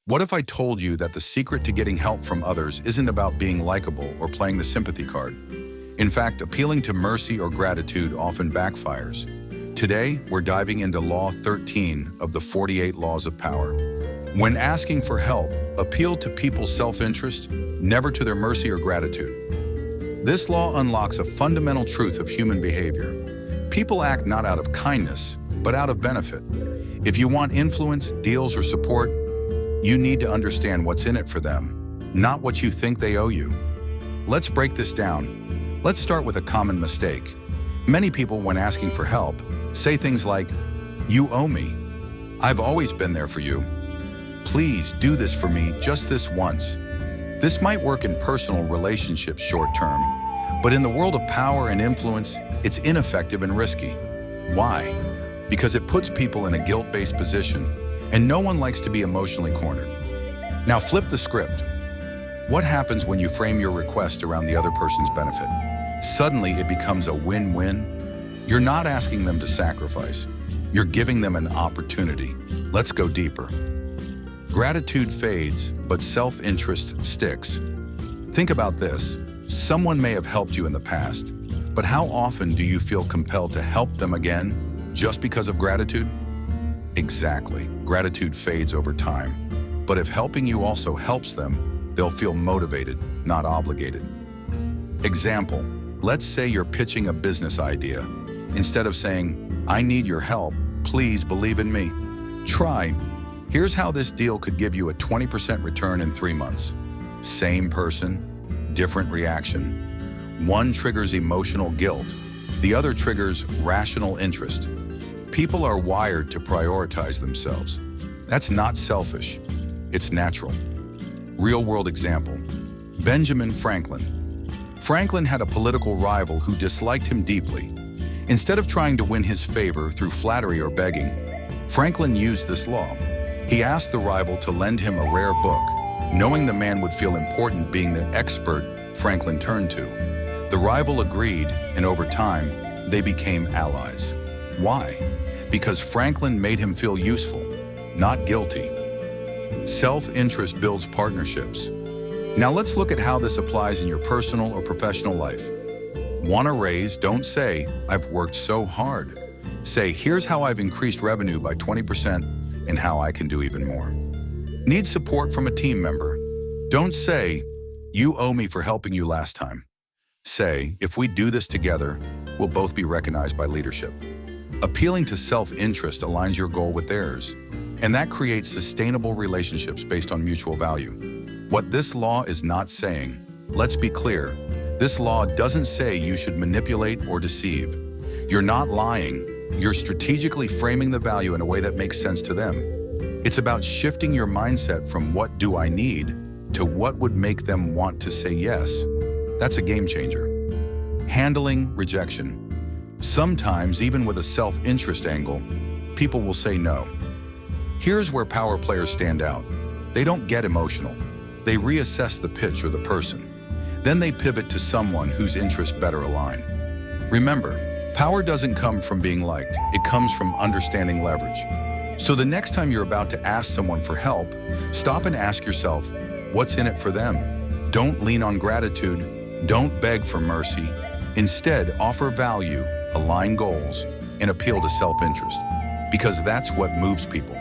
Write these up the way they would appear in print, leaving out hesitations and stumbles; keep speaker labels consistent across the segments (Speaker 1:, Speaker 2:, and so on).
Speaker 1: What if I told you that the secret to getting help from others isn't about being likable or playing the sympathy card? In fact, appealing to mercy or gratitude often backfires. Today, we're diving into Law 13 of the 48 Laws of Power. When asking for help, appeal to people's self-interest, never to their mercy or gratitude. This law unlocks a fundamental truth of human behavior. People act not out of kindness, but out of benefit. If you want influence, deals, or support, you need to understand what's in it for them, not what you think they owe you. Let's break this down. Let's start with a common mistake. Many people, when asking for help, say things like, "You owe me. I've always been there for you. Please do this for me just this once." This might work in personal relationships short term, but in the world of power and influence, it's ineffective and risky. Why? Because it puts people in a guilt-based position, and no one likes to be emotionally cornered. Now flip the script. What happens when you frame your request around the other person's benefit? Suddenly it becomes a win-win. You're not asking them to sacrifice. You're giving them an opportunity. Let's go deeper. Gratitude fades, but self-interest sticks. Think about this. Someone may have helped you in the past, but how often do you feel compelled to help them again just because of gratitude? Exactly. Gratitude fades over time. But if helping you also helps them, they'll feel motivated, not obligated. Example, let's say you're pitching a business idea. Instead of saying, "I need your help, please believe in me," try, "Here's how this deal could give you a 20% return in 3 months." Same person, different reaction. One triggers emotional guilt, the other triggers rational interest. People are wired to prioritize themselves. That's not selfish, it's natural. Real-world example, Benjamin Franklin. Franklin had a political rival who disliked him deeply. Instead of trying to win his favor through flattery or begging, Franklin used this law. He asked the rival to lend him a rare book, knowing the man would feel important being the expert Franklin turned to. The rival agreed, and over time, they became allies. Why? Because Franklin made him feel useful, not guilty. Self-interest builds partnerships. Now let's look at how this applies in your personal or professional life. Want a raise? Don't say, "I've worked so hard." Say, "Here's how I've increased revenue by 20% and how I can do even more." Need support from a team member? Don't say, "You owe me for helping you last time." Say, "If we do this together, we'll both be recognized by leadership." Appealing to self-interest aligns your goal with theirs, and that creates sustainable relationships based on mutual value. What this law is not saying, let's be clear, this law doesn't say you should manipulate or deceive. You're not lying, you're strategically framing the value in a way that makes sense to them. It's about shifting your mindset from "what do I need" to what would make them want to say yes. That's a game changer. Handling rejection. Sometimes, even with a self-interest angle, people will say no. Here's where power players stand out. They don't get emotional. They reassess the pitch or the person. Then they pivot to someone whose interests better align. Remember, power doesn't come from being liked. It comes from understanding leverage. So the next time you're about to ask someone for help, stop and ask yourself, what's in it for them? Don't lean on gratitude. Don't beg for mercy. Instead, offer value, align goals, and appeal to self-interest, because that's what moves people.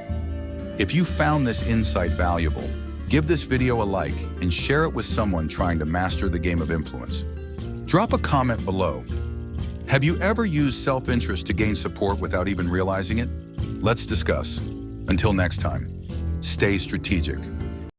Speaker 1: If you found this insight valuable, give this video a like and share it with someone trying to master the game of influence. Drop a comment below. Have you ever used self-interest to gain support without even realizing it? Let's discuss. Until next time, stay strategic.